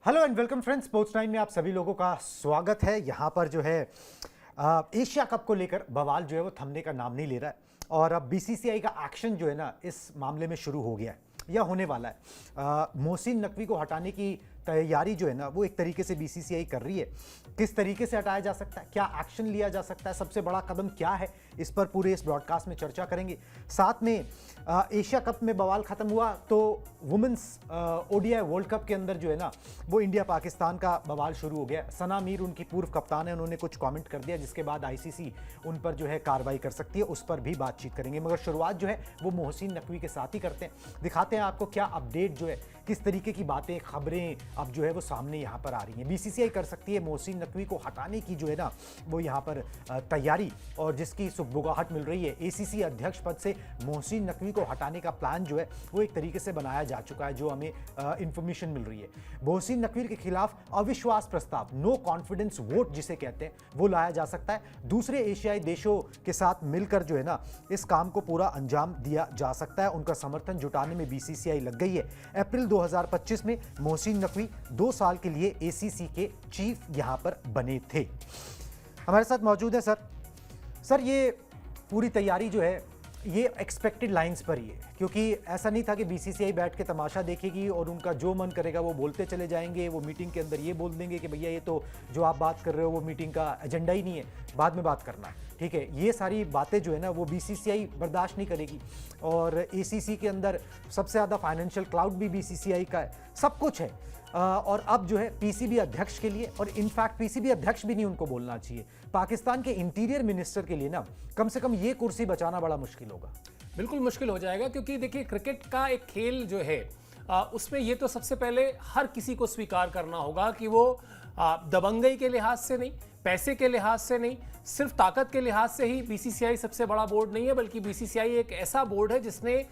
Hello and welcome friends, sports time में आप सभी लोगों का स्वागत है। यहाँ पर जो है एशिया कप को लेकर बवाल जो है वो थमने का नाम नहीं ले रहा है और अब बीसीसीआई का एक्शन जो है ना इस मामले में शुरू हो गया है या होने वाला है। मोहसिन नकवी को हटाने की तैयारी जो है ना वो एक तरीके से बीसीसीआई कर रही है। किस तरीके से हटाया जा सकता है, क्या एक्शन लिया जा सकता है, सबसे बड़ा कदम क्या है, इस पर पूरे इस ब्रॉडकास्ट में चर्चा करेंगे। साथ में एशिया कप में बवाल खत्म हुआ तो वुमेंस ओडीआई वर्ल्ड कप के अंदर जो है ना वो इंडिया पाकिस्तान का बवाल शुरू हो गया। सना मीर उनकी पूर्व कप्तान है, उन्होंने कुछ कमेंट कर दिया जिसके बाद आईसीसी उन पर जो है कार्रवाई कर सकती है, उस पर भी बातचीत करेंगे। मगर शुरुआत जो है वो मोहसिन नकवी के साथ ही करते हैं, दिखाते हैं आपको क्या अपडेट जो है, किस तरीके की बातें खबरें अब जो है वो सामने यहाँ पर आ रही हैं। बीसीसीआई कर सकती है मोहसिन नकवी को हटाने की जो है ना वो यहाँ पर तैयारी, और जिसकी सुगबुगाहट मिल रही है एसीसी अध्यक्ष पद से मोहसिन नकवी को हटाने का प्लान जो है वो एक तरीके से बनाया जा चुका है, जो हमें इंफॉर्मेशन मिल रही है। मोहसिन नकवी के खिलाफ अविश्वास प्रस्ताव, नो कॉन्फिडेंस वोट जिसे कहते हैं, वो लाया जा सकता है। दूसरे एशियाई देशों के साथ मिलकर जो है ना इस काम को पूरा अंजाम दिया जा सकता है। उनका समर्थन जुटाने में बीसीसीआई लग गई है। अप्रैल 2025 में मोहसिन नकवी 2 साल के लिए एसीसी के चीफ यहां पर बने थे। हमारे साथ मौजूद है सर, ये पूरी तैयारी जो है ये एक्सपेक्टेड लाइंस पर ही है, क्योंकि ऐसा नहीं था कि बीसीसीआई बैठ के तमाशा देखेगी और उनका जो मन करेगा वो बोलते चले जाएंगे। वो मीटिंग के अंदर ये बोल देंगे कि भैया ये तो जो आप बात कर रहे हो वो मीटिंग का एजेंडा ही नहीं है, बाद में बात करना, ठीक है। ये सारी बातें जो है ना वो बीसीसीआई बर्दाश्त नहीं करेगी। और एसीसी के अंदर सबसे ज़्यादा फाइनेंशियल क्लाउड भी बीसीसीआई का है, सब कुछ है। और अब जो है पीसीबी अध्यक्ष के लिए, और इनफैक्ट पीसीबी अध्यक्ष भी नहीं उनको बोलना चाहिए, पाकिस्तान के इंटीरियर मिनिस्टर के लिए ना कम से कम ये कुर्सी बचाना बड़ा मुश्किल होगा। बिल्कुल मुश्किल हो जाएगा, क्योंकि देखिए क्रिकेट का एक खेल जो है उसमें ये तो सबसे पहले हर किसी को स्वीकार करना होगा कि वो दबंगई के लिहाज से नहीं, पैसे के लिहाज से नहीं, सिर्फ ताकत के लिहाज से ही बीसीसीआई सबसे बड़ा बोर्ड नहीं है, बल्कि बीसीसीआई एक ऐसा बोर्ड है जिसने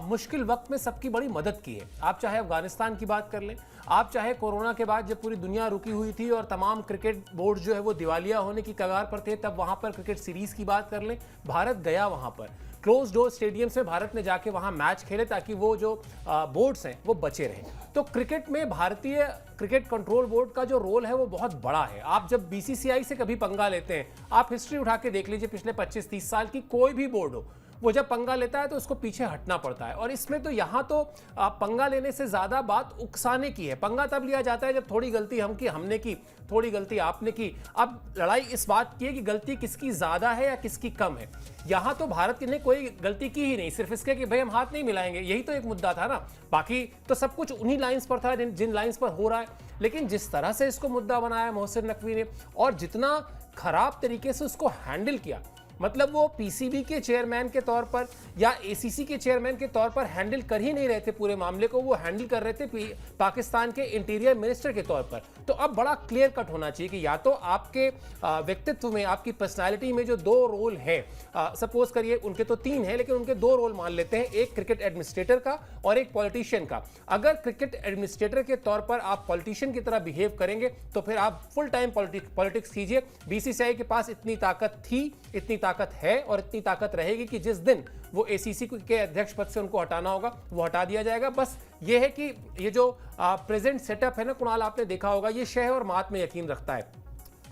मुश्किल वक्त में सबकी बड़ी मदद की है। आप चाहे अफगानिस्तान की बात कर लें, आप चाहे कोरोना के बाद जब पूरी दुनिया रुकी हुई थी और तमाम क्रिकेट बोर्ड जो है वो दिवालिया होने की कगार पर थे, तब वहां पर क्रिकेट सीरीज की बात कर लें, भारत गया वहां पर क्लोज डोर स्टेडियम्स में भारत ने जाके वहां मैच खेले ताकि वो जो बोर्ड्स हैं वो बचे रहें। तो क्रिकेट में भारतीय क्रिकेट कंट्रोल बोर्ड का जो रोल है वो बहुत बड़ा है। आप जब बीसीसीआई से कभी पंगा लेते हैं, आप हिस्ट्री उठा के देख लीजिए, पिछले 25-30 साल की कोई भी बोर्ड हो, वो जब पंगा लेता है तो उसको पीछे हटना पड़ता है। और इसमें तो यहाँ तो पंगा लेने से ज्यादा बात उकसाने की है। पंगा तब लिया जाता है जब थोड़ी गलती हमने की, थोड़ी गलती आपने की। अब लड़ाई इस बात की है कि गलती किसकी ज्यादा है या किसकी कम है। यहाँ तो भारत ने कोई गलती की ही नहीं, सिर्फ इसके कि भाई हम हाथ नहीं मिलाएंगे, यही तो एक मुद्दा था ना। बाकी तो सब कुछ उन्हीं लाइंस पर था जिन लाइंस पर हो रहा है। लेकिन जिस तरह से इसको मुद्दा बनाया मोहसिन नकवी ने, और जितना खराब तरीके से उसको हैंडल किया, मतलब वो पीसीबी के चेयरमैन के तौर पर या एसीसी के चेयरमैन के तौर पर हैंडल कर ही नहीं रहे थे पूरे मामले को, वो हैंडल कर रहे थे पाकिस्तान के इंटीरियर मिनिस्टर के तौर पर। तो अब बड़ा क्लियर कट होना चाहिए कि या तो आपके व्यक्तित्व में, आपकी पर्सनालिटी में जो 2 रोल है, सपोज करिए उनके तो 3 है लेकिन उनके 2 रोल मान लेते हैं, एक क्रिकेट एडमिनिस्ट्रेटर का और एक पॉलिटिशियन का। अगर क्रिकेट एडमिनिस्ट्रेटर के तौर पर आप पॉलिटिशियन की तरह बिहेव करेंगे तो फिर आप फुल टाइम पॉलिटिक्स कीजिए। बीसीसीआई के पास इतनी ताकत थी, इतनी ताकत है और इतनी ताकत रहेगी कि जिस दिन वो एसीसी के अध्यक्ष पद से उनको हटाना होगा वो हटा दिया जाएगा। बस ये है कि ये जो प्रेजेंट सेटअप है ना कुणाल, आपने देखा होगा, ये शह और मात में यकीन रखता है।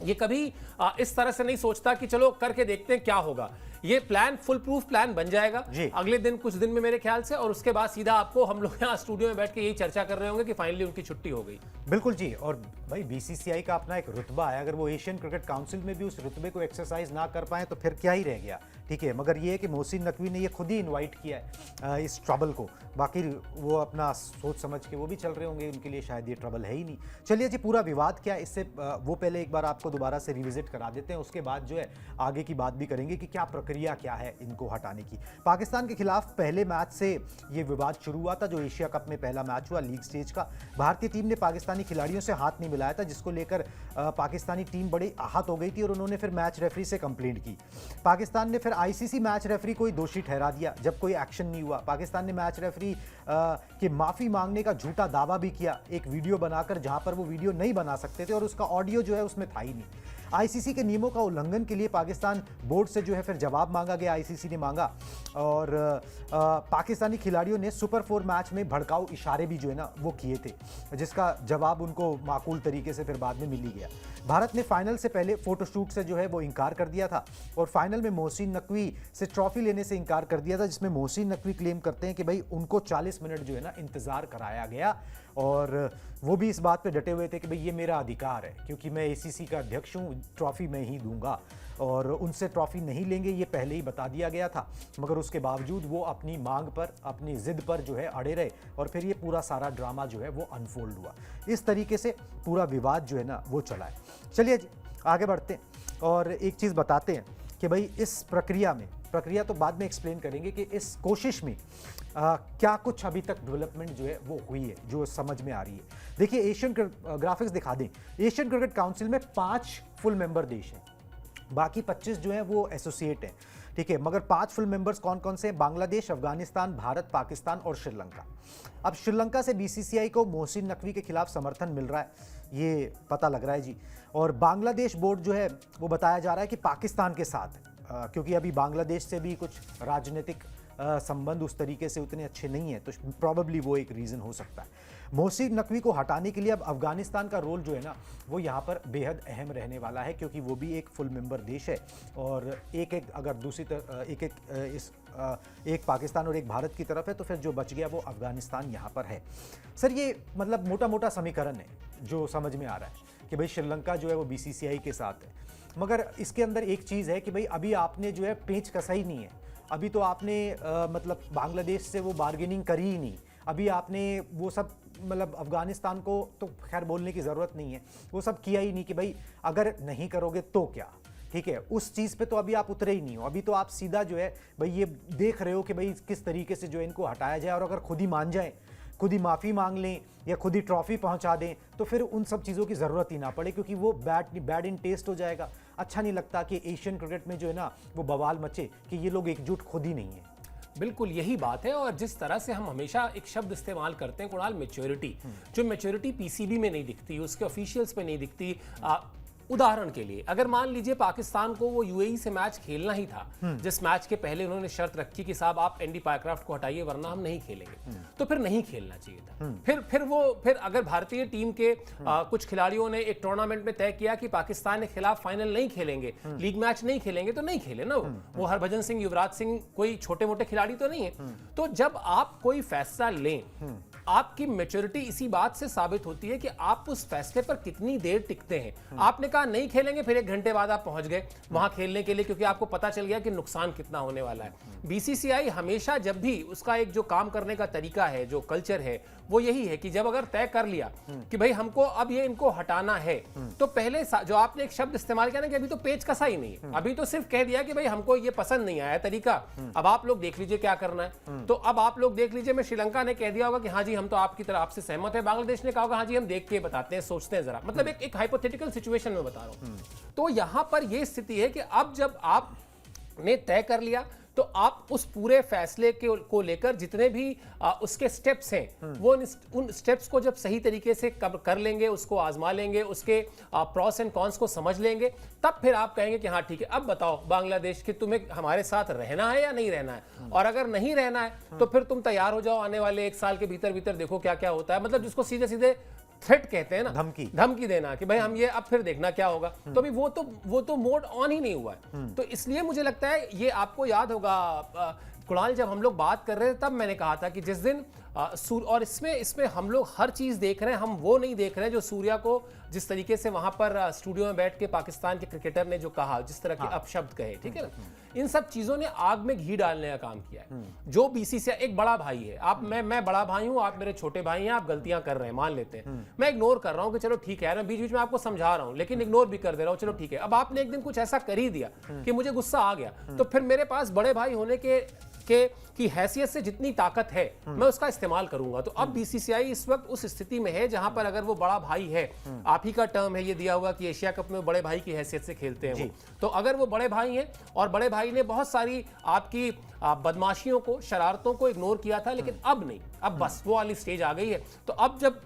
ये कभी इस तरह से नहीं सोचता कि चलो करके देखते हैं क्या होगा। ये प्लान फुल प्रूफ प्लान बन जाएगा अगले दिन, कुछ दिन में मेरे ख्याल से, और उसके बाद सीधा आपको हम लोग यहाँ स्टूडियो में बैठ के यही चर्चा कर रहे होंगे कि फाइनली उनकी छुट्टी हो गई। बिल्कुल जी। और भाई बीसीसीआई का अपना एक रुतबा है, अगर वो एशियन क्रिकेट काउंसिल में भी उस रुतबे को एक्सरसाइज ना कर पाए तो फिर क्या ही रह गया, ठीक है। मगर ये है कि मोहसिन नकवी ने ये खुद ही इन्वाइट किया है इस ट्रबल को, बाकी वो अपना सोच समझ के वो भी चल रहे होंगे, उनके लिए शायद ये ट्रबल है ही नहीं। चलिए जी, पूरा विवाद क्या है इससे वो पहले एक बार आपको दोबारा से रिविजिट करा देते हैं, उसके बाद जो है आगे की बात भी करेंगे कि क्या प्रक्रिया क्या है इनको हटाने की। पाकिस्तान के खिलाफ पहले मैच से ये विवाद शुरू हुआ था, जो एशिया कप में पहला मैच हुआ लीग स्टेज का। भारतीय टीम ने पाकिस्तानी खिलाड़ियों से हाथ नहीं मिलाया था, जिसको लेकर पाकिस्तानी टीम बड़ी आहत हो गई थी और उन्होंने फिर मैच रेफरी से कंप्लेंट की। पाकिस्तान ने फिर आईसीसी मैच रेफरी को ही दोषी ठहरा दिया जब कोई एक्शन नहीं हुआ। पाकिस्तान ने मैच रेफरी के माफी मांगने का झूठा दावा भी किया, एक वीडियो बनाकर, जहां पर वो वीडियो नहीं बना सकते थे और उसका ऑडियो जो है उसमें था ही नहीं। आईसीसी के नियमों का उल्लंघन के लिए पाकिस्तान बोर्ड से जो है फिर जवाब मांगा गया, आईसीसी ने मांगा, और पाकिस्तानी खिलाड़ियों ने सुपर 4 मैच में भड़काऊ इशारे भी जो है ना वो किए थे, जिसका जवाब उनको माकूल तरीके से फिर बाद में मिल ही गया। भारत ने फाइनल से पहले फोटोशूट से जो है वो इनकार कर दिया था और फाइनल में मोहसिन नकवी से ट्रॉफी लेने से इनकार कर दिया था, जिसमें मोहसिन नकवी क्लेम करते हैं कि भाई उनको 40 मिनट जो है ना इंतजार कराया गया और वो भी इस बात पे डटे हुए थे कि भाई ये मेरा अधिकार है क्योंकि मैं एसीसी का अध्यक्ष हूँ, ट्रॉफी मैं ही दूंगा, और उनसे ट्रॉफी नहीं लेंगे ये पहले ही बता दिया गया था। मगर उसके बावजूद वो अपनी मांग पर, अपनी जिद पर जो है अड़े रहे और फिर ये पूरा सारा ड्रामा जो है वो अनफोल्ड हुआ। इस तरीके से पूरा विवाद जो है ना वो चला है। चलिए जी आगे बढ़ते हैं और एक चीज़ बताते हैं कि भाई इस प्रक्रिया तो बाद में एक्सप्लेन करेंगे कि इस कोशिश में क्या कुछ अभी तक डेवलपमेंट जो है वो हुई है जो समझ में आ रही है। देखिए एशियन ग्राफिक्स दिखा दें, एशियन क्रिकेट काउंसिल में 5 फुल मेंबर देश हैं, बाकी 25 जो हैं वो एसोसिएट हैं, ठीक है। मगर 5 फुल मेंबर्स कौन कौन से हैं? बांग्लादेश, अफगानिस्तान, भारत, पाकिस्तान और श्रीलंका। अब श्रीलंका से बीसीसीआई को मोहसिन नकवी के खिलाफ समर्थन मिल रहा है, ये पता लग रहा है जी। और बांग्लादेश बोर्ड जो है वो बताया जा रहा है कि पाकिस्तान के साथ है, क्योंकि अभी बांग्लादेश से भी कुछ राजनीतिक संबंध उस तरीके से उतने अच्छे नहीं हैं, तो प्रॉबेबली वो एक रीज़न हो सकता है। मोहसिन नकवी को हटाने के लिए अब अफगानिस्तान का रोल जो है ना वो यहाँ पर बेहद अहम रहने वाला है, क्योंकि वो भी एक फुल मेंबर देश है और अगर दूसरी तरफ एक पाकिस्तान और एक भारत की तरफ है तो फिर जो बच गया वो अफगानिस्तान यहाँ पर है। सर ये मतलब मोटा मोटा समीकरण है जो समझ में आ रहा है कि भाई श्रीलंका जो है वो बीसीसीआई के साथ है, मगर इसके अंदर एक चीज़ है कि भाई अभी आपने जो है पेंच कसा ही नहीं है, अभी तो आपने मतलब बांग्लादेश से वो बार्गेनिंग करी ही नहीं, अभी आपने वो सब मतलब अफगानिस्तान को तो खैर बोलने की ज़रूरत नहीं है, वो सब किया ही नहीं कि भाई अगर नहीं करोगे तो क्या, ठीक है। उस चीज़ पे तो अभी आप उतरे ही नहीं हो, अभी तो आप सीधा जो है भाई ये देख रहे हो कि भाई किस तरीके से जो है इनको हटाया जाए, और अगर खुद ही मान जाए, खुद ही माफ़ी मांग लें या खुद ही ट्रॉफी पहुंचा दें तो फिर उन सब चीज़ों की ज़रूरत ही ना पड़े, क्योंकि वो बैड इन टेस्ट हो जाएगा। अच्छा नहीं लगता कि एशियन क्रिकेट में जो है ना वो बवाल मचे कि ये लोग एकजुट खुद ही नहीं है। बिल्कुल यही बात है। और जिस तरह से हम हमेशा एक शब्द इस्तेमाल करते हैं कुणाल, मैच्योरिटी, जो मैच्योरिटी पीसीबी में नहीं दिखती, उसके ऑफिशियल्स में नहीं दिखती। उदाहरण के लिए अगर मान लीजिए पाकिस्तान को वो यूएई से मैच खेलना ही था, जिस मैच के पहले उन्होंने शर्त रखी कि साहब आप एंडी पायक्राफ्ट को हटाइए वरना हम नहीं खेलेंगे, तो फिर नहीं खेलना चाहिए था। फिर अगर भारतीय टीम के कुछ खिलाड़ियों ने एक टूर्नामेंट में तय किया कि पाकिस्तान के खिलाफ फाइनल नहीं खेलेंगे, लीग मैच नहीं खेलेंगे, तो नहीं खेले ना। वो हरभजन सिंह, युवराज सिंह कोई छोटे मोटे खिलाड़ी तो नहीं है। तो जब आप कोई फैसला लें, आपकी मैच्योरिटी इसी बात से साबित होती है कि आप उस फैसले पर कितनी देर टिकते हैं। आपने कहा नहीं खेलेंगे, फिर 1 घंटे बाद आप पहुंच गए वहां खेलने के लिए, क्योंकि आपको पता चल गया कि नुकसान कितना होने वाला है। बीसीसीआई हमेशा जब भी उसका एक जो काम करने का तरीका है, जो कल्चर है, वो यही है कि जब अगर तय कर लिया कि भाई हमको अब ये इनको हटाना है, तो पहले जो आपने एक शब्द इस्तेमाल किया ना कि अभी तो पेच कसा ही नहीं है, अभी तो सिर्फ कह दिया कि भाई हमको ये पसंद नहीं आया तरीका, अब आप लोग देख लीजिए क्या करना है। तो अब आप लोग देख लीजिए, मैं श्रीलंका ने कह दिया होगा कि हाँ जी हम तो आपकी तरह आपसे सहमत है, बांग्लादेश ने कहा होगा हाँ जी हम देख के बताते हैं, सोचते हैं जरा, मतलब एक हाइपोथेटिकल सिचुएशन में बता रहा हूं। तो यहां पर यह स्थिति है कि अब जब आपने तय कर लिया तो आप उस पूरे फैसले को लेकर जितने भी उसके स्टेप्स हैं, वो उन स्टेप्स को जब सही तरीके से कर लेंगे, उसको आजमा लेंगे, उसके प्रॉस एंड कॉन्स को समझ लेंगे, तब फिर आप कहेंगे कि हाँ ठीक है, अब बताओ बांग्लादेश कि तुम्हें हमारे साथ रहना है या नहीं रहना है, और अगर नहीं रहना है तो फिर तुम तैयार हो जाओ, आने वाले 1 साल के भीतर देखो क्या क्या होता है। मतलब जिसको सीधे सीधे थ्रेट कहते हैं ना, धमकी देना कि भाई हम ये अब फिर देखना क्या होगा। तो अभी वो तो मोड ऑन ही नहीं हुआ है। तो इसलिए मुझे लगता है ये आपको याद होगा कुणाल, जब हम लोग बात कर रहे थे तब मैंने कहा था कि जिस दिन और इसमें हम लोग हर चीज देख रहे हैं, हम वो नहीं देख रहे हैं जो सूर्या को जिस तरीके से वहां पर स्टूडियो में बैठ के पाकिस्तान के क्रिकेटर ने जो कहा, जिस तरह के अपशब्द कहे, ठीक है ना, इन सब चीजों ने आग में घी डालने का काम किया है। जो बीसीसीआई एक बड़ा भाई है, आप मैं बड़ा भाई हूं, आप मेरे छोटे भाई हैं, आप गलतियां कर रहे हैं, मान लेते हैं, मैं इग्नोर कर रहा हूं कि चलो ठीक है, मैं बीच बीच में आपको समझा रहा हूं लेकिन इग्नोर भी कर दे रहा हूं, चलो ठीक है। अब आपने एक दिन कुछ ऐसा कर ही दिया कि मुझे गुस्सा आ गया, तो फिर मेरे पास बड़े भाई होने की हैसियत से जितनी ताकत है मैं उसका इस्तेमाल करूंगा। तो अब बीसीसीआई इस वक्त उस स्थिति में है जहां पर अगर वो बड़ा भाई है, आप ही का टर्म है ये दिया हुआ कि एशिया कप में बड़े भाई की हैसियत से खेलते हैं वो, तो अगर वो बड़े भाई हैं और बड़े भाई ने बहुत सारी आपकी बदमाशियों को, शरारतों को इग्नोर किया था, लेकिन अब नहीं, अब बस वो वाली स्टेज आ गई है। तो अब जब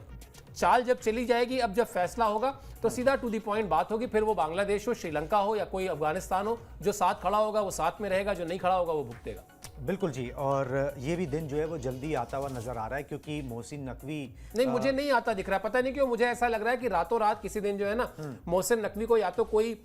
चाल जब चली जाएगी, अब जब फैसला होगा तो सीधा टू दी पॉइंट बात होगी। फिर वो बांग्लादेश हो, श्रीलंका हो या कोई अफगानिस्तान हो, जो साथ खड़ा होगा वो साथ में रहेगा, जो नहीं खड़ा होगा वो भुगतेगा। बिल्कुल जी, और ये भी दिन जो है वो जल्दी आता हुआ नजर आ रहा है, क्योंकि मोहसिन नकवी नहीं, मुझे नहीं आता दिख रहा है, पता नहीं क्यों मुझे ऐसा लग रहा है कि रातों रात किसी दिन जो है ना मोहसिन नकवी को या तो कोई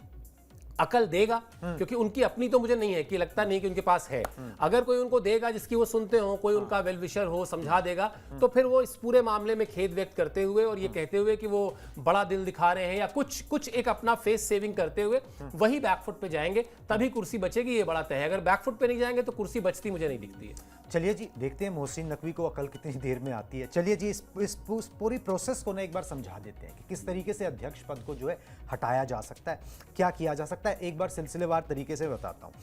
अकल देगा, क्योंकि उनकी अपनी तो मुझे नहीं है, कि लगता नहीं कि उनके पास है। अगर कोई उनको देगा जिसकी वो सुनते हो, कोई उनका वेल विशर हो, समझा देगा, तो फिर वो इस पूरे मामले में खेद व्यक्त करते हुए और ये कहते हुए कि वो बड़ा दिल दिखा रहे हैं या कुछ एक अपना फेस सेविंग करते हुए वही बैकफुट पे जाएंगे, तभी कुर्सी बचेगी, ये बड़ा तय है। अगर बैकफुट पे नहीं जाएंगे तो कुर्सी बचती मुझे नहीं दिखती है। चलिए जी, देखते हैं मोहसिन नकवी को अकल कितनी देर में आती है। चलिए जी, इस पूरी प्रोसेस को ना एक बार समझा देते हैं कि किस तरीके से अध्यक्ष पद को जो है हटाया जा सकता है, क्या किया जा सकता है। एक बार सिलसिलेवार तरीके से बताता हूँ,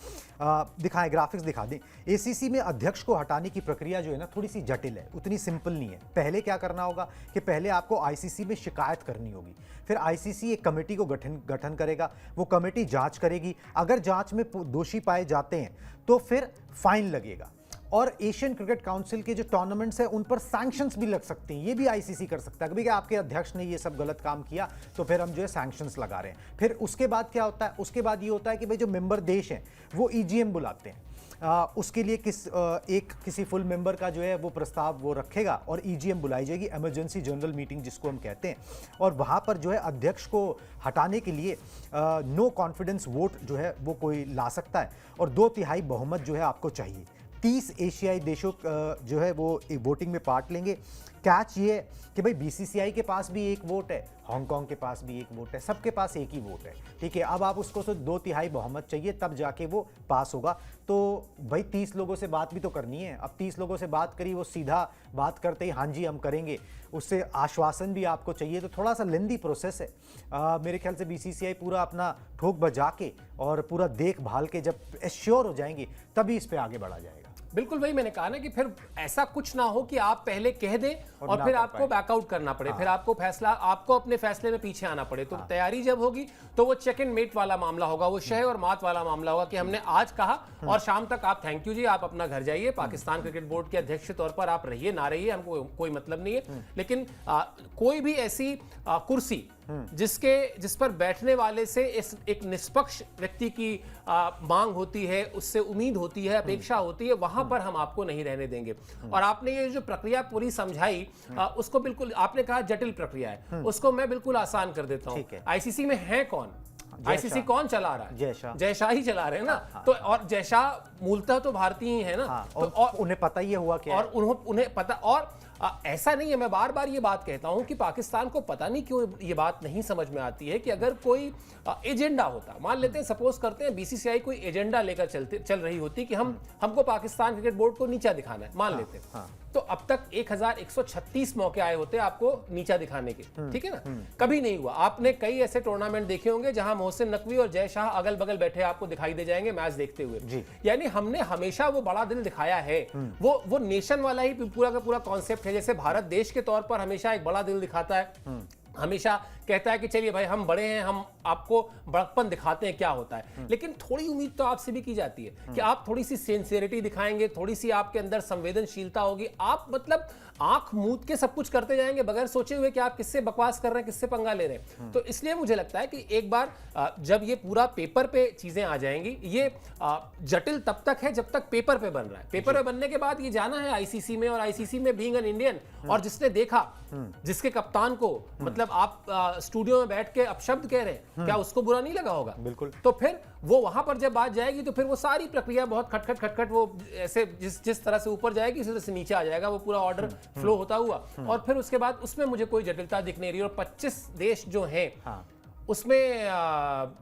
दिखाएं, ग्राफिक्स दिखा दें। एसीसी में अध्यक्ष को हटाने की प्रक्रिया जो है ना थोड़ी सी जटिल है, उतनी सिंपल नहीं है। पहले क्या करना होगा कि पहले आपको आईसीसी में शिकायत करनी होगी, फिर आईसीसी एक कमेटी को गठन करेगा, वो कमेटी जांच करेगी, अगर जांच में दोषी पाए जाते हैं तो फिर फाइन लगेगा। और एशियन क्रिकेट काउंसिल के जो टूर्नामेंट्स हैं उन पर सैंक्शंस भी लग सकते हैं, ये भी आईसीसी कर सकता है। कभी क्या आपके अध्यक्ष ने ये सब गलत काम किया तो फिर हम जो है सैंक्शंस लगा रहे हैं। फिर उसके बाद क्या होता है, उसके बाद ये होता है कि भाई जो मेंबर देश हैं वो ईजीएम बुलाते हैं, उसके लिए किसी फुल मेंबर का जो है वो प्रस्ताव वो रखेगा और ईजीएम बुलाई जाएगी, इमरजेंसी जनरल मीटिंग जिसको हम कहते हैं। और वहाँ पर जो है अध्यक्ष को हटाने के लिए नो कॉन्फिडेंस वोट जो है वो कोई ला सकता है, और 2/3 बहुमत जो है आपको चाहिए। 30 एशियाई देशों जो है वो वोटिंग में पार्ट लेंगे। कैच ये है कि भाई बीसीसीआई के पास भी एक वोट है, हांगकांग के पास भी एक वोट है, सबके पास एक ही वोट है, ठीक है। अब आप उसको तो 2/3 बहुमत चाहिए तब जाके वो पास होगा। तो भाई 30 लोगों से बात भी तो करनी है। अब 30 लोगों से बात करी, वो सीधा बात करते ही हाँ जी हम करेंगे, उससे आश्वासन भी आपको चाहिए, तो थोड़ा सा लेंदी प्रोसेस है। मेरे ख्याल से बीसीसीआई पूरा अपना ठोक बजा के और पूरा देखभाल के जब एश्योर हो जाएंगे तभी इस पर आगे बढ़ा जाएगा। बिल्कुल वही मैंने कहा ना कि फिर ऐसा कुछ ना हो कि आप पहले कह दें और फिर आपको बैकआउट करना पड़े, फिर आपको अपने फैसले में पीछे आना पड़े। तो तैयारी जब होगी तो वो चेक एंड मेट वाला मामला होगा, वो शह और मात वाला मामला होगा कि हमने आज कहा और शाम तक आप थैंक यू जी, आप अपना घर जाइए, पाकिस्तान क्रिकेट बोर्ड के अध्यक्ष के तौर पर आप रहिए ना रहिए, हमको कोई मतलब नहीं है। लेकिन कोई भी ऐसी कुर्सी जिस पर बैठने वाले से एक निष्पक्ष व्यक्ति की मांग होती है, उससे उम्मीद होती है, अपेक्षा होती है, वहां पर हम आपको नहीं रहने देंगे। और आपने ये जो प्रक्रिया पूरी समझाई, उसको बिल्कुल आपने कहा जटिल प्रक्रिया है, उसको मैं बिल्कुल आसान कर देता हूं। आईसीसी में है कौन, आईसीसी कौन चला रहा है? जयशाह ही चला रहे हैं ना। तो और जयशाह मूलतः तो भारतीय ही है ना, तो और उन्हें पता ही हुआ क्या, और उन्हें पता। और ऐसा नहीं है, मैं बार बार ये बात कहता हूं कि पाकिस्तान को पता नहीं क्यों ये बात नहीं समझ में आती है कि अगर कोई एजेंडा होता, मान लेते हैं, सपोज करते हैं बीसीसीआई कोई एजेंडा लेकर चल रही होती कि हमको पाकिस्तान क्रिकेट बोर्ड को नीचा दिखाना है, मान लेते हैं, तो अब तक 1136 मौके आए होते आपको नीचा दिखाने के, ठीक है ना। कभी नहीं हुआ। आपने कई ऐसे टूर्नामेंट देखे होंगे जहां मोहसिन नकवी और जय शाह अगल बगल बैठे आपको दिखाई दे जाएंगे मैच देखते हुए। यानी हमने हमेशा वो बड़ा दिल दिखाया है, वो नेशन वाला ही पूरा का पूरा कॉन्सेप्ट है। जैसे भारत देश के तौर पर हमेशा एक बड़ा दिल दिखाता है, हमेशा कहता है कि चलिए भाई हम बड़े हैं, हम आपको बड़प्पन दिखाते हैं क्या होता है। लेकिन थोड़ी उम्मीद तो आपसे भी की जाती है कि आप थोड़ी सी सिंसियरिटी दिखाएंगे, थोड़ी सी आपके अंदर संवेदनशीलता होगी। आप मतलब आंख मूंद के सब कुछ करते जाएंगे बगैर सोचे हुए कि आप किससे बकवास कर रहे हैं, किससे पंगा ले रहे हैं। तो इसलिए मुझे लगता है कि एक बार जब ये पूरा पेपर पे चीजें आ जाएंगी, ये जटिल तब तक है जब तक पेपर पे बन रहा है। पेपर पे बनने के बाद ये जाना है आईसीसी में, और आईसीसी में बीइंग एन इंडियन, और जिसने देखा, जिसके कप्तान को मतलब आप स्टूडियो में बैठ के अपशब्द कह रहे हैं, क्या उसको बुरा नहीं लगा होगा? बिल्कुल। तो फिर वो वहां पर जब बात जाएगी तो फिर वो सारी प्रक्रिया बहुत खटखट वो ऐसे जिस तरह से ऊपर जाएगी उसी तरह से नीचे आ जाएगा, वो पूरा ऑर्डर फ्लो होता हुआ। और फिर उसके बाद उसमें मुझे कोई जटिलता दिख नहीं रही। और 25 देश जो हैं उसमें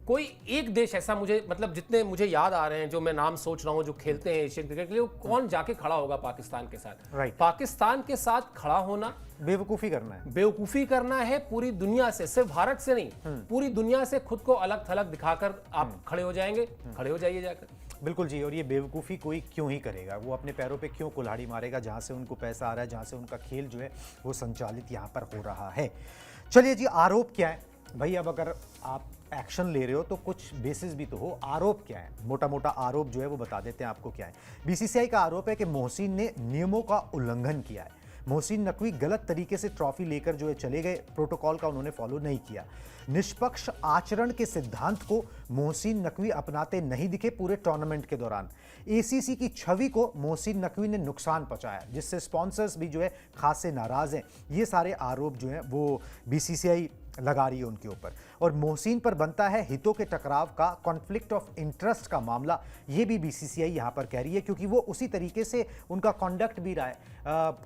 कोई एक देश ऐसा मुझे मतलब जितने मुझे याद आ रहे हैं, जो मैं नाम सोच रहा हूं, जो खेलते हैं एशियन क्रिकेट के लिए, कौन जाके खड़ा होगा पाकिस्तान के साथ? पाकिस्तान के साथ खड़ा होना बेवकूफी करना है, बेवकूफी करना है पूरी दुनिया से, सिर्फ भारत से नहीं, पूरी दुनिया से खुद को अलग थलग दिखाकर आप खड़े हो जाएंगे। खड़े हो जाइए जाकर। बिल्कुल जी। और ये बेवकूफ़ी कोई क्यों ही करेगा, वो अपने पैरों पे क्यों कुल्हाड़ी मारेगा जहाँ से उनको पैसा आ रहा है, जहाँ से उनका खेल जो है वो संचालित यहाँ पर हो रहा है। चलिए जी, आरोप क्या है भाई? अब अगर आप एक्शन ले रहे हो तो कुछ बेसिस भी तो हो। आरोप क्या है? मोटा मोटा आरोप जो है वो बता देते हैं आपको क्या है। बीसीसीआई का आरोप है कि मोहसिन ने नियमों का उल्लंघन किया है। मोहसिन नकवी गलत तरीके से ट्रॉफी लेकर जो है चले गए, प्रोटोकॉल का उन्होंने फॉलो नहीं किया। निष्पक्ष आचरण के सिद्धांत को मोहसिन नकवी अपनाते नहीं दिखे पूरे टूर्नामेंट के दौरान। एसीसी की छवि को मोहसिन नकवी ने नुकसान पहुंचाया, जिससे स्पॉन्सर्स भी जो है खासे नाराज हैं। ये सारे आरोप जो हैं वो बीसीसीआई लगा रही है उनके ऊपर। और मोहसिन पर बनता है हितों के टकराव का, कॉन्फ्लिक्ट ऑफ इंटरेस्ट का मामला। ये भी बीसीसीआई यहाँ पर कह रही है, क्योंकि वो उसी तरीके से उनका कॉन्डक्ट भी रहा है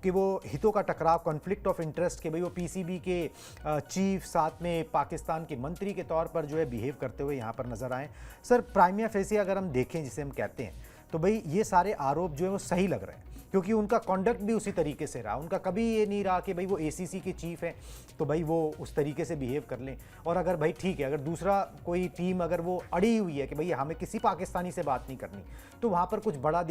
कि वो हितों का टकराव, कॉन्फ्लिक्ट ऑफ इंटरेस्ट के भाई वो पीसीबी के चीफ साथ में पाकिस्तान के मंत्री के तौर पर जो है बिहेव करते हुए यहाँ पर नजर आए। सर, प्राइमिया फेसी अगर हम देखें, जिसे हम कहते हैं, तो भाई ये सारे आरोप जो है वो सही लग रहे हैं, क्योंकि उनका कॉन्डक्ट भी उसी तरीके से रहा। उनका कभी ये नहीं रहा कि भाई वो एसीसी के चीफ हैं तो भाई वो उस तरीके से बिहेव कर लें। और अगर भाई ठीक है, अगर दूसरा कोई टीम अगर वो अड़ी हुई है कि भाई हमें किसी पाकिस्तानी से बात नहीं करनी, तो वहाँ पर कुछ बड़ा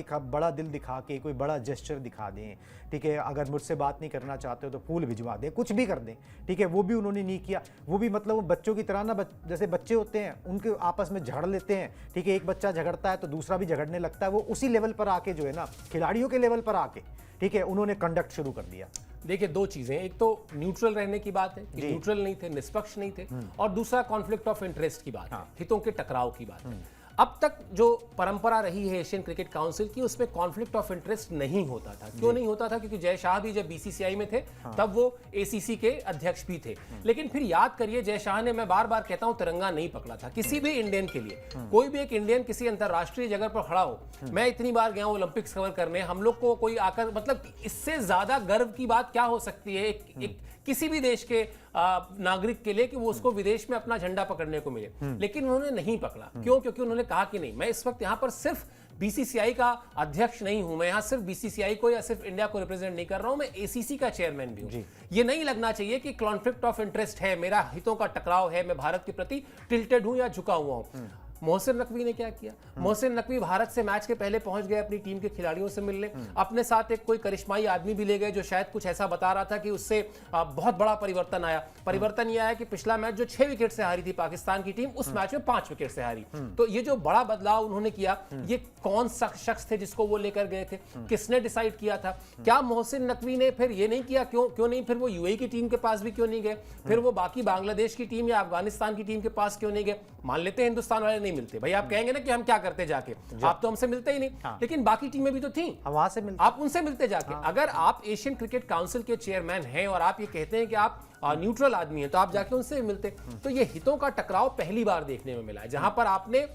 दिल दिखा के कोई बड़ा जेस्चर दिखा दें, ठीक है, अगर मुझसे बात नहीं करना चाहते हो तो फूल भिजवा दें, कुछ भी कर दें, ठीक है, वो भी उन्होंने नहीं किया। वो भी मतलब वो बच्चों की तरह ना, जैसे बच्चे होते हैं उनके आपस में झगड़ लेते हैं, ठीक है, एक बच्चा झगड़ता है तो दूसरा भी झगड़ने लगता है, वो उसी लेवल पर आके जो है ना, खिलाड़ियों के लेवल पर आके, ठीक है, उन्होंने कंडक्ट शुरू कर दिया। देखिए, दो चीजें, एक तो न्यूट्रल रहने की बात है कि न्यूट्रल नहीं थे, निष्पक्ष नहीं थे, और दूसरा कॉन्फ्लिक्ट ऑफ इंटरेस्ट की बात है, हितों के टकराव की बात है। अब तक जो परंपरा रही है एशियन क्रिकेट काउंसिल की, उसमें कॉन्फ्लिक्ट ऑफ इंटरेस्ट नहीं होता था। क्यों नहीं होता था? क्योंकि जय शाह भी जब बीसीसीआई में थे तब वो एसीसी के अध्यक्ष भी थे। लेकिन फिर याद करिए, जय शाह ने, मैं बार बार कहता हूं, तिरंगा नहीं पकड़ा था किसी भी इंडियन के लिए। कोई भी एक इंडियन किसी अंतरराष्ट्रीय जगह पर खड़ा हो, मैं इतनी बार गया हूं ओलंपिक्स कवर करने, हम लोग को कोई आकर, मतलब इससे ज्यादा गर्व की बात क्या हो सकती है एक किसी भी देश के नागरिक के लिए कि वो उसको विदेश में अपना झंडा पकड़ने को मिले। लेकिन उन्होंने नहीं पकड़ा। क्यों? क्योंकि उन्होंने कहा कि नहीं, मैं इस वक्त यहां पर सिर्फ बीसीसीआई का अध्यक्ष नहीं हूं, मैं यहां सिर्फ बीसीसीआई को या सिर्फ इंडिया को रिप्रेजेंट नहीं कर रहा हूं, मैं एसीसी का चेयरमैन भी हूं। ये नहीं लगना चाहिए कि कॉन्फ्लिक्ट ऑफ इंटरेस्ट है, मेरा हितों का टकराव है, मैं भारत के प्रति टिल्टेड हूं या झुका हुआ हूं। मोहसिन नकवी ने क्या किया? मोहसिन नकवी भारत से मैच के पहले पहुंच गए अपनी टीम के खिलाड़ियों से मिलने, अपने साथ एक कोई करिश्माई आदमी भी ले गए जो शायद कुछ ऐसा बता रहा था कि उससे बहुत बड़ा परिवर्तन आया। परिवर्तन यह आया कि पिछला मैच जो 6 विकेट से हारी थी पाकिस्तान की टीम, उस मैच में 5 विकेट से हारी। तो ये जो बड़ा बदलाव उन्होंने किया, ये कौन शख्स थे जिसको वो लेकर गए थे? किसने डिसाइड किया था? क्या मोहसिन नकवी ने फिर ये नहीं किया? क्यों नहीं फिर वो यूएई की टीम के पास भी क्यों नहीं गए? फिर वो बाकी बांग्लादेश की टीम या अफगानिस्तान की टीम के पास क्यों नहीं गए? मान लेते हैं हिंदुस्तान वाले नहीं मिलते, भाई आप कहेंगे ना कि हम क्या करते जाके, आप तो हमसे मिलते ही नहीं। लेकिन बाकी टीमें भी तो थी, वहां से मिलते, आप उनसे मिलते जाके। अगर आप एशियन क्रिकेट काउंसिल के चेयरमैन हैं और आप ये कहते हैं कि आप न्यूट्रल आदमी हैं, तो आप जाके उनसे मिलते। तो ये हितों का टकराव पहली बार देखने में मिला है, जहां पर आपने,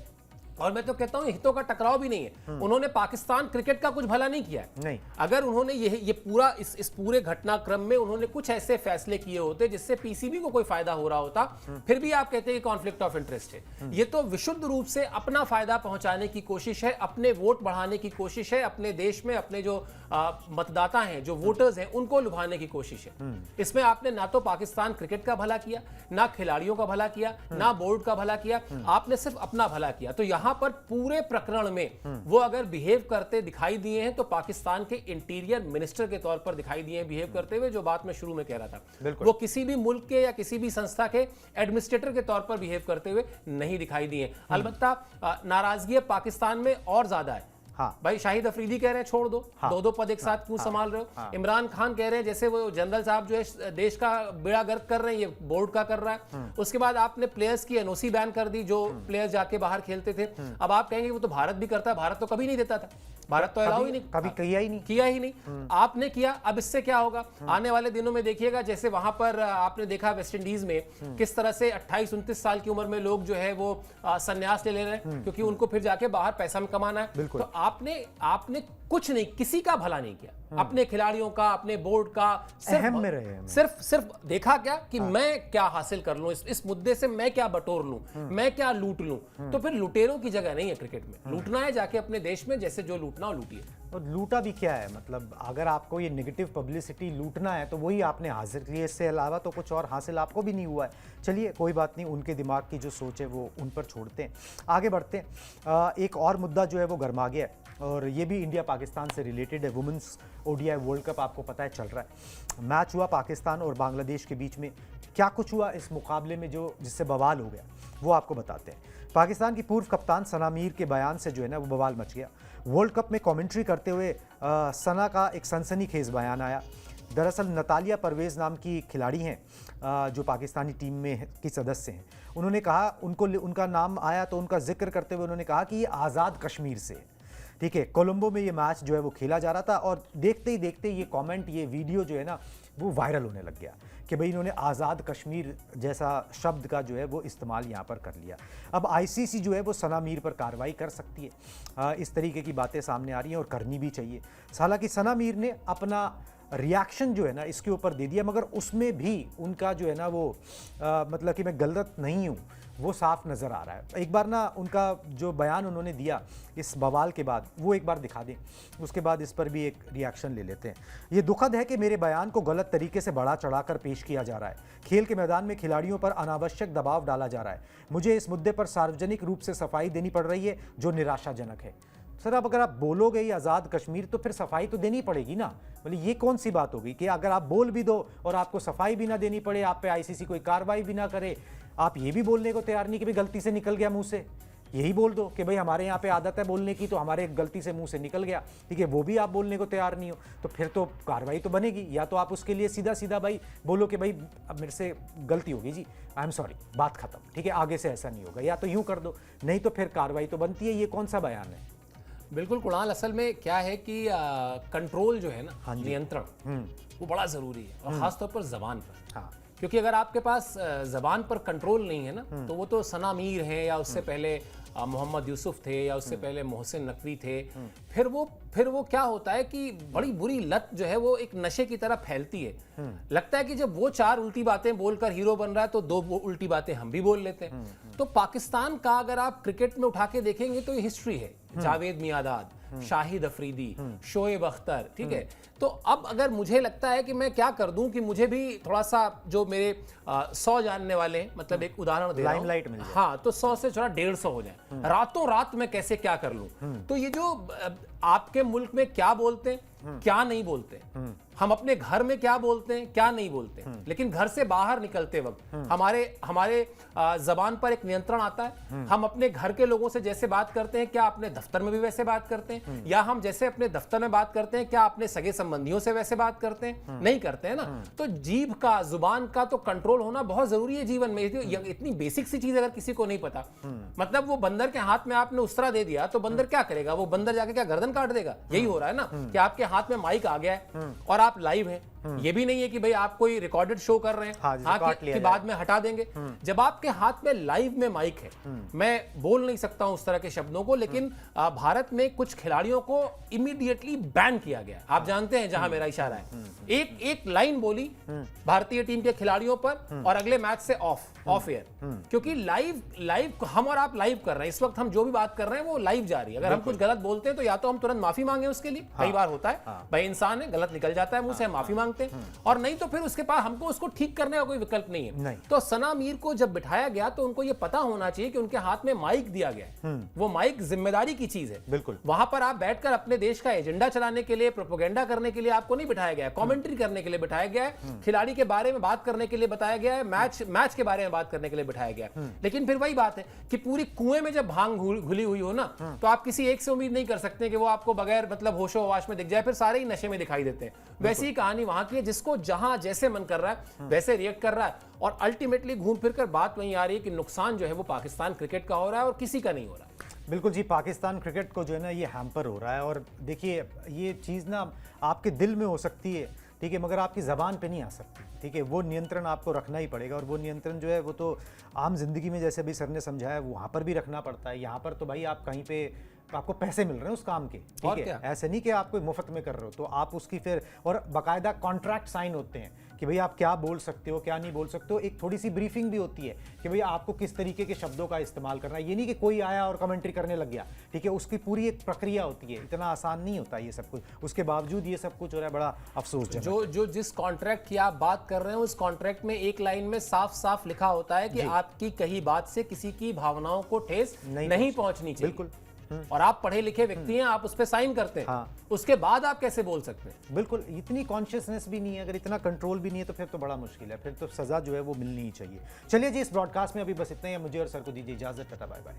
और मैं तो कहता हूं हितों का टकराव भी नहीं है, उन्होंने पाकिस्तान क्रिकेट का कुछ भला नहीं किया है। नहीं, अगर उन्होंने ये पूरा इस पूरे घटनाक्रम में उन्होंने कुछ ऐसे फैसले किए होते जिससे पीसीबी को कोई फायदा हो रहा होता, फिर भी आप कहते हैं कि कॉन्फ्लिक्ट ऑफ इंटरेस्ट है। ये तो विशुद्ध रूप से अपना फायदा पहुंचाने की कोशिश है, अपने वोट बढ़ाने की कोशिश है, अपने देश में अपने जो मतदाता हैं, जो वोटर्स हैं, उनको लुभाने की कोशिश है। इसमें आपने ना तो पाकिस्तान क्रिकेट का भला किया, ना खिलाड़ियों का भला किया, ना बोर्ड का भला किया, आपने सिर्फ अपना भला किया। तो यहां पर पूरे प्रकरण में वो अगर बिहेव करते दिखाई दिए हैं तो पाकिस्तान के इंटीरियर मिनिस्टर के तौर पर दिखाई दिए हैं बिहेव करते हुए, जो बात मैं शुरू में कह रहा था। वो किसी भी मुल्क के या किसी भी संस्था के एडमिनिस्ट्रेटर के तौर पर बिहेव करते हुए नहीं दिखाई दिए। अलबत्ता नाराजगी पाकिस्तान में और ज्यादा है। भाई शाहिद अफरीदी कह रहे हैं छोड़ दो, दो पद एक साथ क्यों संभाल रहे हो? इमरान खान कह रहे हैं जैसे वो जनरल साहब जो है देश का बेड़ा गर्क कर रहे हैं, ये बोर्ड का कर रहा है। उसके बाद आपने प्लेयर्स की एनओसी बैन कर दी, जो प्लेयर्स जाके बाहर खेलते थे। अब आप कहेंगे वो तो भारत भी करता है, भारत तो कभी नहीं देता था, भारत तो अलाउ ही नहीं, कभी किया ही नहीं। आपने किया, अब इससे क्या होगा? आने वाले दिनों में देखिएगा, जैसे वहां पर आपने देखा वेस्ट इंडीज में किस तरह से 28-29 साल की उम्र में लोग जो है वो संन्यास ले रहे हैं, क्योंकि उनको फिर जाके बाहर पैसा कमाना है। तो आपने कुछ नहीं, किसी का भला नहीं किया, अपने खिलाड़ियों का, अपने बोर्ड का, सिर्फ देखा क्या कि मैं क्या हासिल कर लूं, इस मुद्दे से मैं क्या बटोर लूं, मैं क्या लूट लूं। तो फिर लुटेरों की जगह नहीं है क्रिकेट में। लूटना है जाके अपने देश में, जैसे जो लूटना हो लूटिए। और लूटा भी क्या है? मतलब अगर आपको ये नेगेटिव पब्लिसिटी लूटना है तो वही आपने हासिल की है, इससे अलावा तो कुछ और हासिल आपको भी नहीं हुआ है। चलिए कोई बात नहीं, उनके दिमाग की जो सोच है वो उन पर छोड़ते हैं, आगे बढ़ते हैं। एक और मुद्दा जो है वो गर्मा गया है, और ये भी इंडिया पाकिस्तान से रिलेटेड है। वुमेंस ओडीआई वर्ल्ड कप आपको पता है चल रहा है, मैच हुआ पाकिस्तान और बांग्लादेश के बीच में। क्या कुछ हुआ इस मुकाबले में जो जिससे बवाल हो गया, वो आपको बताते हैं। पाकिस्तान की पूर्व कप्तान सना मीर के बयान से जो है ना वो बवाल मच गया। वर्ल्ड कप में कमेंट्री करते हुए सना का एक सनसनीखेज बयान आया। दरअसल नतालिया परवेज़ नाम की खिलाड़ी हैं जो पाकिस्तानी टीम में की सदस्य हैं। उन्होंने कहा, उनका नाम आया तो उनका जिक्र करते हुए उन्होंने कहा कि ये आज़ाद कश्मीर से, ठीक है, कोलंबो में ये मैच जो है वो खेला जा रहा था और देखते ही देखते ये कमेंट, ये वीडियो जो है ना वो वायरल होने लग गया कि भाई इन्होंने आज़ाद कश्मीर जैसा शब्द का जो है वो इस्तेमाल यहाँ पर कर लिया। अब आईसीसी जो है वो सना मीर पर कार्रवाई कर सकती है। इस तरीके की बातें सामने आ रही हैं और करनी भी चाहिए। हालांकि सना मीर ने अपना रिएक्शन जो है ना इसके ऊपर दे दिया, मगर उसमें भी उनका जो है ना वो मतलब कि मैं गलत नहीं हूँ वो साफ नज़र आ रहा है। एक बार ना उनका जो बयान उन्होंने दिया इस बवाल के बाद वो एक बार दिखा दें, उसके बाद इस पर भी एक रिएक्शन ले लेते हैं। ये दुखद है कि मेरे बयान को गलत तरीके से बढ़ा चढ़ाकर पेश किया जा रहा है। खेल के मैदान में खिलाड़ियों पर अनावश्यक दबाव डाला जा रहा है। मुझे इस मुद्दे पर सार्वजनिक रूप से सफाई देनी पड़ रही है जो निराशाजनक है। सर, अब अगर आप बोलोगे ये आज़ाद कश्मीर तो फिर सफाई तो देनी पड़ेगी ना। मतलब ये कौन सी बात होगी कि अगर आप बोल भी दो और आपको सफाई भी ना देनी पड़े, आप पे आईसीसी कोई कार्रवाई भी ना करे, आप ये भी बोलने को तैयार नहीं कि भाई गलती से निकल गया मुंह से। यही बोल दो कि भाई हमारे यहाँ पे आदत है बोलने की, तो हमारे गलती से मुंह से निकल गया, ठीक है, वो भी आप बोलने को तैयार नहीं हो, तो फिर तो कार्रवाई तो बनेगी। या तो आप उसके लिए सीधा सीधा भाई बोलो कि भाई अब मेरे से गलती होगी जी, आई एम सॉरी, बात खत्म, ठीक है, आगे से ऐसा नहीं होगा, या तो यूँ कर दो, नहीं तो फिर कार्रवाई तो बनती है। ये कौन सा बयान है? बिल्कुल कुणाल, असल में क्या है कि कंट्रोल जो है ना, नियंत्रण, वो बड़ा ज़रूरी है और ख़ासतौर पर ज़बान पर। हाँ, क्योंकि अगर आपके पास ज़बान पर कंट्रोल नहीं है ना, तो वो तो सना मीर हैं या उससे पहले मोहम्मद यूसुफ थे या उससे पहले मोहसिन नकवी थे, फिर वो क्या होता है कि बड़ी बुरी लत जो है वो एक नशे की तरह फैलती है। लगता है कि जब वो 4 उल्टी बातें बोलकर हीरो बन रहा है तो 2 उल्टी बातें हम भी बोल लेते हैं। तो पाकिस्तान का अगर आप क्रिकेट में उठा के देखेंगे तो ये हिस्ट्री है, जावेद मियादाद, शाहिद अफरीदी, शोएब अख्तर, ठीक है। तो अब अगर मुझे लगता है कि मैं क्या कर दूं कि मुझे भी थोड़ा सा जो मेरे 100 जानने वाले हैं, मतलब एक उदाहरण दे रहा हूं, लाइमलाइट मिल जाए, हाँ, तो 100 से थोड़ा 150 हो जाए, रातों रात मैं कैसे क्या कर लूं। तो ये जो आपके मुल्क में क्या बोलते हैं क्या नहीं बोलते, हम अपने घर में क्या बोलते हैं क्या नहीं बोलते, लेकिन घर से बाहर निकलते वक्त हमारे जबान पर एक नियंत्रण आता है। हम अपने घर के लोगों से जैसे बात करते हैं क्या अपने दफ्तर में भी वैसे बात करते हैं, या हम जैसे अपने दफ्तर में बात करते हैं क्या अपने सगे संबंधियों से वैसे बात करते हैं, नहीं करते हैं ना। तो जीभ का, जुबान का तो कंट्रोल होना बहुत जरूरी है जीवन में। इतनी बेसिक सी चीज अगर किसी को नहीं पता, मतलब वो बंदर के हाथ में आपने उस्तरा दे दिया तो बंदर क्या करेगा, वो बंदर जाके क्या गर्दन काट देगा। यही हो रहा है ना कि आपके हाथ में माइक आ गया है और आप लाइव हैं। ये भी नहीं है कि भाई आप कोई रिकॉर्डेड शो कर रहे हैं, हाँ, कि बाद में हटा देंगे। जब आपके हाथ में लाइव में माइक है, मैं बोल नहीं सकता हूं उस तरह के शब्दों को, लेकिन भारत में कुछ खिलाड़ियों को इमीडिएटली बैन किया गया। आप जानते हैं जहां मेरा इशारा है। एक लाइन बोली भारतीय टीम के खिलाड़ियों पर और अगले मैच से ऑफ एयर, क्योंकि लाइव हम और आप लाइव कर रहे हैं। इस वक्त हम जो भी बात कर रहे हैं वो लाइव जा रही है। अगर हम कुछ गलत बोलते हैं तो या तो हम तुरंत माफी मांगे उसके लिए, कई बार होता है भाई इंसान है, गलत निकल जाता है मुंह से, माफी मांगते हैं, और नहीं तो फिर उसके पास हमको उसको ठीक करने का कोई विकल्प नहीं है। तो सना मीर को जब बिठाया गया तो उनको ये पता होना चाहिए कि उनके हाथ में माइक दिया गया है, वो माइक जिम्मेदारी की चीज है। बिल्कुल, वहां पर आप बैठकर अपने देश का एजेंडा चलाने के लिए, प्रोपेगेंडा करने के लिए आपको नहीं बिठाया गया है, कमेंट्री करने के लिए बिठाया गया है, खिलाड़ी के बारे में बात करने के लिए बताया गया है, मैच के बारे में बात करने के लिए बिठाया गया है। लेकिन फिर वही बात है कि पूरी कुएं में जब भांग घुली हुई हो ना, तो आप किसी एक से उम्मीद नहीं कर सकते कि वो आपको बगैर मतलब होशो हवाश में दिख जाए, फिर सारे ही नशे में दिखाई देते हैं। वैसी ही कहानी वहां की है, जिसको जहां जैसे मन कर रहा है वैसे रिएक्ट कर रहा है, और अल्टीमेटली घूम फिर कर बात वहीं आ रही है कि नुकसान जो है वो पाकिस्तान क्रिकेट का हो रहा है और किसी का नहीं हो रहा है। बिल्कुल जी, पाकिस्तान क्रिकेट को जो है ना ये हैम्पर हो रहा है। और देखिए ये चीज़ ना आपके दिल में हो सकती है, ठीक है, मगर आपकी ज़बान पे नहीं आ सकती, ठीक है। वो नियंत्रण आपको रखना ही पड़ेगा, और वो नियंत्रण जो है वो तो आम जिंदगी में जैसे अभी सर ने समझाया वहाँ पर भी रखना पड़ता है। यहाँ पर तो भाई आप कहीं पे आपको पैसे मिल रहे हैं उस काम के, ठीक है, ऐसे नहीं कि आप कोई मुफ्त में कर रहे हो, तो आप उसकी फिर और बाकायदा कॉन्ट्रैक्ट साइन होते हैं कि भाई आप क्या बोल सकते हो क्या नहीं बोल सकते हो। एक थोड़ी सी ब्रीफिंग भी होती है कि भाई आपको किस तरीके के शब्दों का इस्तेमाल करना है। ये नहीं कि कोई आया और कमेंट्री करने लग गया, ठीक है, उसकी पूरी एक प्रक्रिया होती है। इतना आसान नहीं होता ये सब कुछ, उसके बावजूद ये सब कुछ हो रहा है, बड़ा अफसोसजनक। जो जिस कॉन्ट्रैक्ट की आप बात कर रहे हैं उस कॉन्ट्रैक्ट में एक लाइन में साफ साफ लिखा होता है कि आपकी कही बात से किसी की भावनाओं को ठेस नहीं पहुंचनी चाहिए। बिल्कुल, और आप पढ़े लिखे व्यक्ति हैं, आप उस पर साइन करते हैं, हाँ। उसके बाद आप कैसे बोल सकते हैं? बिल्कुल, इतनी कॉन्शियसनेस भी नहीं है, अगर इतना कंट्रोल भी नहीं है तो फिर तो बड़ा मुश्किल है, फिर तो सज़ा जो है वो मिलनी ही चाहिए। चलिए जी, इस ब्रॉडकास्ट में अभी बस इतना ही है। मुझे और सर को दीजिए इजाज़त, टाटा बाय बाय।